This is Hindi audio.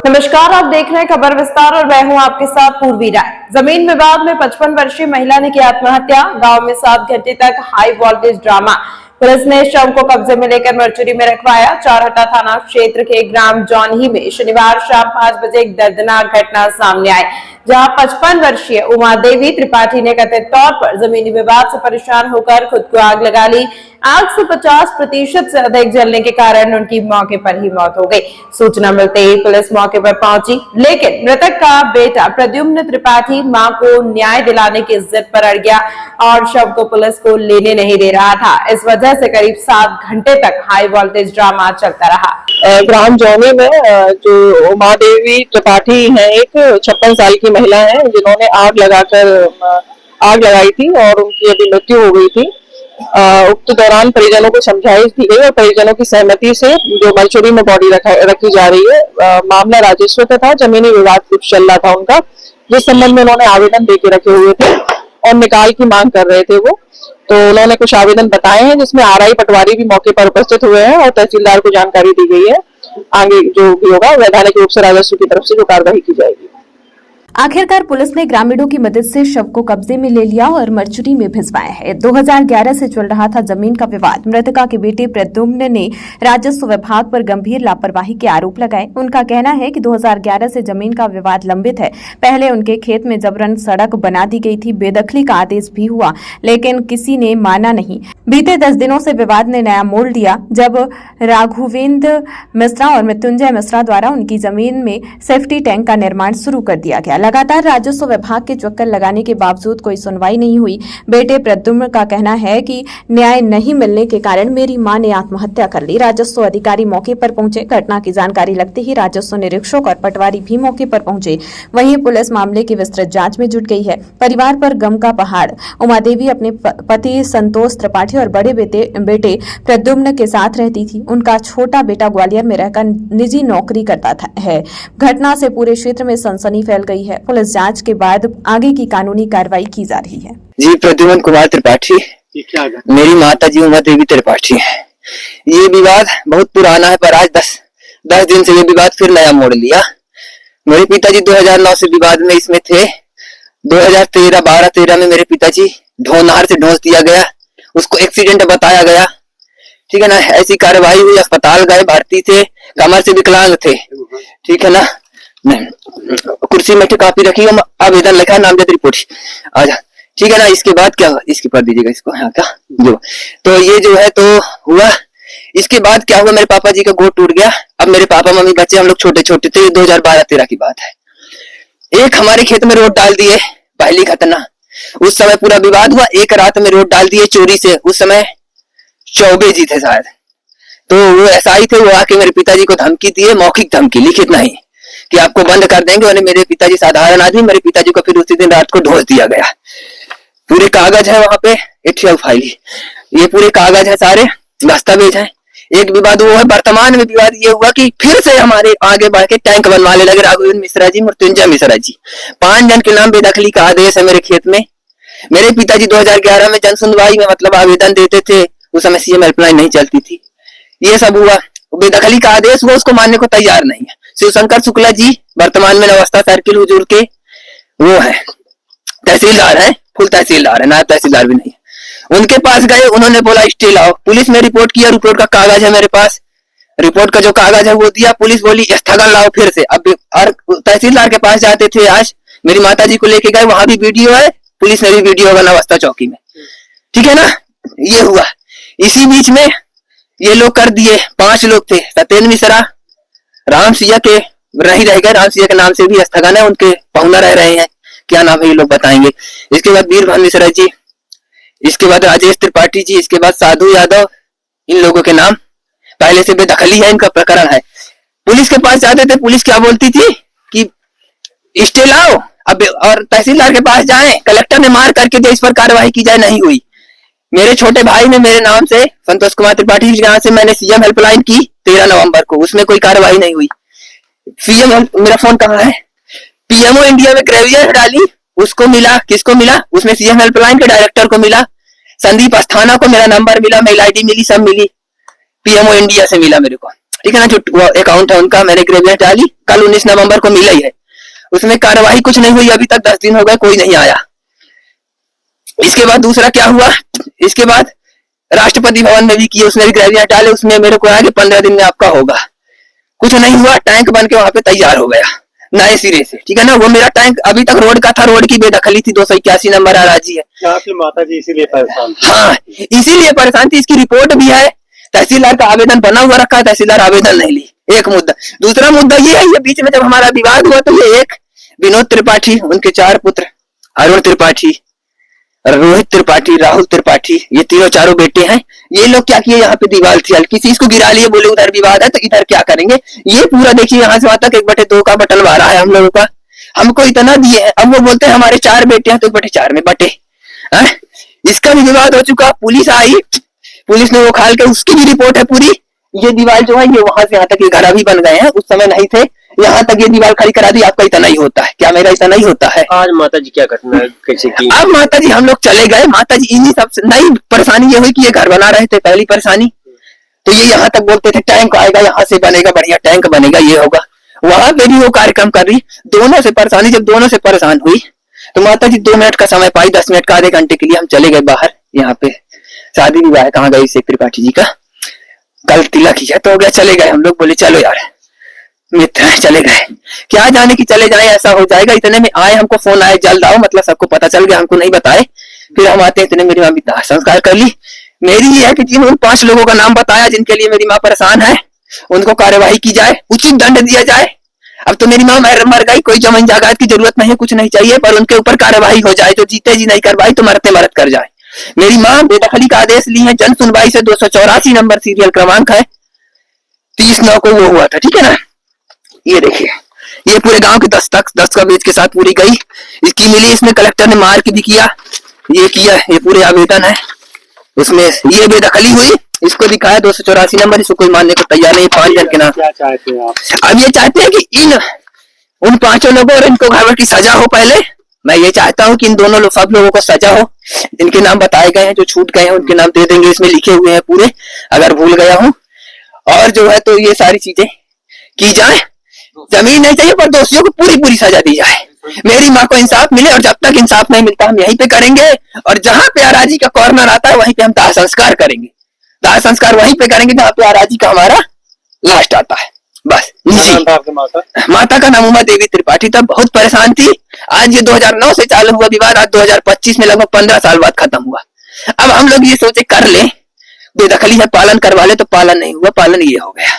नमस्कार, आप देख रहे हैं खबर विस्तार और मैं हूं आपके साथ पूर्वी राय। जमीन विवाद में 55 वर्षीय महिला ने की आत्महत्या। गांव में 7 घंटे तक हाई वोल्टेज ड्रामा। पुलिस ने शव को कब्जे में लेकर मर्चुरी में रखवाया। चारहटा थाना क्षेत्र के ग्राम जौनही में शनिवार शाम 5 बजे एक दर्दनाक घटना सामने आई, जहां 55 वर्षीय उमा देवी त्रिपाठी ने कथित तौर पर जमीनी विवाद से परेशान होकर खुद को आग लगा ली। आग से 50% से अधिक जलने के कारण उनकी मौके पर ही मौत हो गई। सूचना मिलते ही पुलिस मौके पर पहुंची, लेकिन मृतक का बेटा प्रद्युम्न त्रिपाठी मां को न्याय दिलाने की जिद पर अड़ गया और शव को पुलिस को लेने नहीं दे रहा था। इस वजह से करीब 7 घंटे तक हाई वोल्टेज ड्रामा चलता रहा। ग्राम जौनी में जो उमा देवी त्रिपाठी है, एक 56 साल की महिला है, जिन्होंने आग लगाई थी और उनकी अभी मृत्यु हो गई थी। उक्त दौरान परिजनों को समझाइश दी गई और परिजनों की सहमति से जो मर्चुरी में बॉडी रखी जा रही है। मामला राजस्व का था, जमीनी विवाद कुछ चल रहा था उनका, जिस संबंध में उन्होंने आवेदन देके रखे हुए थे और निकाल की मांग कर रहे थे वो। तो उन्होंने कुछ आवेदन बताए हैं, जिसमें आरआई पटवारी भी मौके पर उपस्थित हुए हैं और तहसीलदार को जानकारी दी गई है। आगे जो भी होगा वैधानिक रूप से राजस्व की तरफ से जो कार्रवाई की जाएगी। आखिरकार पुलिस ने ग्रामीणों की मदद से शव को कब्जे में ले लिया और मर्चुरी में भिजवाया है। 2011 से चल रहा था जमीन का विवाद। मृतका के बेटे प्रद्युम्न ने राजस्व विभाग पर गंभीर लापरवाही के आरोप लगाए। उनका कहना है कि 2011 से जमीन का विवाद लंबित है। पहले उनके खेत में जबरन सड़क बना दी गई थी, बेदखली का आदेश भी हुआ, लेकिन किसी ने माना नहीं। बीते 10 दिनों से विवाद ने नया मोड़ लिया, जब राघवेंद्र मिश्रा और मृत्युंजय मिश्रा द्वारा उनकी जमीन में सेफ्टी टैंक का निर्माण शुरू कर दिया गया। लगातार राजस्व विभाग के चक्कर लगाने के बावजूद कोई सुनवाई नहीं हुई। बेटे प्रद्युम्न का कहना है कि न्याय नहीं मिलने के कारण मेरी मां ने आत्महत्या कर ली। राजस्व अधिकारी मौके पर पहुंचे। घटना की जानकारी लगते ही राजस्व निरीक्षक और पटवारी भी मौके पर पहुंचे। वहीं पुलिस मामले की विस्तृत जांच में जुट गई है। परिवार पर गम का पहाड़। उमा देवी अपने पति संतोष त्रिपाठी और बड़े बेटे प्रद्युम्न के साथ रहती थी। उनका छोटा बेटा ग्वालियर में रहकर निजी नौकरी करता है। घटना से पूरे क्षेत्र में सनसनी फैल गई है। पुलिस जांच के बाद आगे की कानूनी कार्रवाई की जा रही है। जी, प्रद्युम्न कुमार त्रिपाठी, मेरी माता जी उमा देवी त्रिपाठी है। ये विवाद बहुत पुराना है, पर आज 10 दिन से ये विवाद फिर नया मोड़ लिया। मेरे पिताजी 2009 से विवाद में इसमें थे। 2013 में मेरे पिताजी ढोनार से ढोस दिया गया, उसको एक्सीडेंट बताया गया, ठीक है ना। ऐसी कार्रवाई हुई, अस्पताल गए, भर्ती थे, कमर से विकलांग थे, ठीक है ना। कुर्सी में कापी रखी, आवेदन लिखा, नामजद रिपोर्ट आजा, ठीक है ना। इसके बाद क्या हुआ, इसके पर दीजिएगा इसको, यहाँ का जो तो ये जो है तो हुआ। इसके बाद क्या हुआ, मेरे पापा जी का गोड़ टूट गया। अब मेरे पापा मम्मी बच्चे, हम लोग छोटे छोटे थे। 2012-13 की बात है। एक हमारे खेत में रोड डाल दिए, पहली घटना। उस समय पूरा विवाद हुआ। एक रात में रोड डाल दिए चोरी से। उस समय चौबे जी थे शायद, तो वो एसआई थे। वो आके मेरे पिताजी को धमकी दिए, मौखिक धमकी, लिखित नहीं, कि आपको बंद कर देंगे। और मेरे पिताजी साधारण आदमी, मेरे पिताजी को फिर उसी दिन रात को ढोस दिया गया। पूरे कागज है वहां पे, एटीएल फाइल, ये पूरे कागज है, सारे दस्तावेज हैं। एक विवाद वो है। वर्तमान में विवाद ये हुआ कि फिर से हमारे आगे बढ़ के टैंक बनवाने लगे राघवेंद्र मिश्रा जी, मृत्युंजय मिश्रा जी। 5 जन के नाम बेदखली का आदेश है मेरे खेत में। मेरे पिताजी 2011 में जन सुनवाई में मतलब आवेदन देते थे। उस समय सीएम हेल्पलाइन नहीं चलती थी। ये सब हुआ, बेदखली का आदेश हुआ, उसको मानने को तैयार नहीं है। शिवशंकर शुक्ला जी वर्तमान में नवस्था सर्किल हुजूर के वो है, तहसीलदार है, फुल तहसीलदार है, नायब तहसीलदार भी नहीं है। उनके पास गए, उन्होंने बोला स्टे लाओ। पुलिस में रिपोर्ट किया, रिपोर्ट का कागज है मेरे पास, रिपोर्ट का जो कागज है वो दिया। पुलिस बोली स्थगन लाओ फिर से। अब और तहसीलदार के पास जाते थे। आज मेरी माता जी को लेके गए, वहां भी वीडियो है, पुलिस में भी वीडियो होगा नवस्था चौकी में, ठीक है ना। ये हुआ। इसी बीच में ये लोग कर दिए, 5 लोग थे, सत्येंद्र मिश्रा, राम सिया के रह गए। राम सिया के नाम से भी स्थगन है, उनके पहुना रह रहे हैं, क्या नाम है ये लोग बताएंगे। इसके बाद वीरभान मिश्रा जी, इसके बाद राजेश त्रिपाठी जी, इसके बाद साधु यादव, इन लोगों के नाम पहले से बेदखली है, इनका प्रकरण है। पुलिस के पास जाते थे, पुलिस क्या बोलती थी कि स्टे लाओ। अब और तहसीलदार के पास जाएं, कलेक्टर ने मार करके दे, इस पर कार्रवाई की जाए, नहीं हुई। मेरे छोटे भाई ने मेरे नाम से, संतोष कुमार त्रिपाठी के नाम से मैंने सीएम हेल्पलाइन की 13 नवंबर को, उसमें कोई कार्रवाई नहीं हुई। सीएम, मेरा फोन कहाँ है, पीएमओ इंडिया में ग्रेवियर डाली, उसको मिला, किसको मिला, उसमें सीएम हेल्पलाइन के डायरेक्टर को मिला, संदीप अस्थाना को मेरा नंबर मिला, मेल आईडी मिली, सब मिली, पीएमओ इंडिया से मिला मेरे को। ठीक है ना, जो अकाउंट है उनका मैंने ग्रेवियस डाली, कल 19 नवंबर को मिला ही है, उसमें कार्यवाही कुछ नहीं हुई, अभी तक 10 दिन हो गए, कोई नहीं आया। इसके बाद दूसरा क्या हुआ, इसके बाद राष्ट्रपति भवन में भी किए, उसमें भी ग्रेवियस डाले, उसमें मेरे को आया कि 15 दिन में आपका होगा, कुछ नहीं हुआ, टैंक बन के वहां पे तैयार हो गया नए सिरे से, ठीक है ना। वो मेरा टैंक अभी तक रोड का था, रोड की बेदखली थी, 281 नंबर अराजी है। आपकी माता जी इसीलिए परेशान थी। हाँ, इसीलिए परेशान थी, इसकी रिपोर्ट भी है, तहसीलदार का आवेदन बना हुआ रखा है, तहसीलदार आवेदन नहीं ली, एक मुद्दा। दूसरा मुद्दा ये है, ये बीच में जब हमारा विवाद हुआ तो ये एक विनोद त्रिपाठी, उनके 4 पुत्र, अरुण त्रिपाठी, रोहित त्रिपाठी, राहुल त्रिपाठी, ये तीनों चारों बेटे हैं, ये लोग क्या किए, यहाँ पे दीवार थी हल्की सी, इसको गिरा लिए, बोले उधर विवाद है तो इधर क्या करेंगे। ये पूरा देखिए यहाँ से वहां तक 1/2 का बटन मारा है हम लोगों का, हमको इतना दिए है। अब वो बोलते हैं हमारे 4 बेटे हैं तो 1/4 में बटे। इसका भी विवाद हो चुका, पुलिस आई, पुलिस ने वो खाल के, उसकी भी रिपोर्ट है पूरी। ये दीवार जो है ये वहां से यहाँ तक ये घर अभी बन गए हैं, उस समय नहीं थे, यहाँ तक ये दीवार खड़ी करा दी। आपका इतना ही होता है क्या, मेरा इतना ही होता है। आज माता जी क्या घटना कैसे की? अब माता जी हम लोग चले गए, माता जी इन्हीं सबसे नई परेशानी ये हुई कि ये घर बना रहे थे, पहली परेशानी तो ये यहाँ तक बोलते थे टैंक आएगा, यहाँ से बनेगा, बढ़िया टैंक बनेगा, ये होगा। वहां पे भी वो कार्यक्रम कर रही, दोनों से परेशानी, जब दोनों से परेशान हुई तो माता जी 2 मिनट का समय पाई, 10 मिनट का, आधे घंटे के लिए हम चले गए बाहर। यहाँ पे शादी विवाह है, कहाँ गई शेख त्रिपाठी जी का, कल तिलक ही है तो हो गया, चले गए हम लोग, बोले चलो यार मित्र है, चले गए, क्या जाने की चले जाए, ऐसा हो जाएगा। इतने में आए, हमको फोन आए जल्द आओ, मतलब सबको पता चल गया, हमको नहीं बताए। फिर हम आते इतने मेरी माँ भी दाह संस्कार कर ली। मेरी ये है कि जिन उन 5 लोगों का नाम बताया जिनके लिए मेरी माँ परेशान है, उनको कार्यवाही की जाए, उचित दंड दिया जाए। अब तो मेरी माँ मर गई, कोई जमीन जायदाद की जरूरत नहीं, कुछ नहीं चाहिए, पर उनके ऊपर कार्यवाही हो जाए, जो जीते जी नहीं करवाई तो मरते मरत कर जाए। मेरी माँ बेदखली का आदेश ली है, जन सुनवाई से 284 नंबर सीरियल क्रमांक है, 30/9 को वो हुआ था, ठीक है ना। ये देखिए, ये पूरे गांव के दस्तखत के साथ पूरी गई, इसकी मिली, इसमें कलेक्टर ने मार्क भी किया, ये किया, ये पूरे आवेदन है, उसमें ये बेदखली हुई, इसको दिखाया 284 नंबर, इसको कोई मानने को तैयार नहीं। 5 जन के नाम। क्या चाहते हैं आप? अब ये चाहते हैं कि उन 5 लोगों और इनको घायल की सजा हो। पहले मैं ये चाहता हूँ कि इन दोनों सब लोगों को सजा हो, इनके नाम बताए गए हैं, जो छूट गए हैं उनके नाम दे देंगे, इसमें लिखे हुए हैं पूरे, अगर भूल गया हूँ। और जो है तो ये सारी चीजें की जाए, जमीन नहीं चाहिए पर दोषियों को पूरी सजा दी जाए, मेरी माँ को इंसाफ मिले। और जब तक इंसाफ नहीं मिलता हम यहीं पे करेंगे, और जहां पे अराजी का कॉर्नर आता है वहीं पे हम दाह संस्कार करेंगे, दाह संस्कार वहीं पे करेंगे जहां पे अराजी का हमारा लास्ट आता है। बस माता का नाम उमा देवी त्रिपाठी था, बहुत परेशान थी। आज ये 2009 से चालू हुआ विवाद, आज 2025 में लगभग 15 साल बाद खत्म हुआ। अब हम लोग ये सोचे कर ले, बेदखली है पालन करवा ले, तो पालन नहीं हुआ, पालन ये हो गया।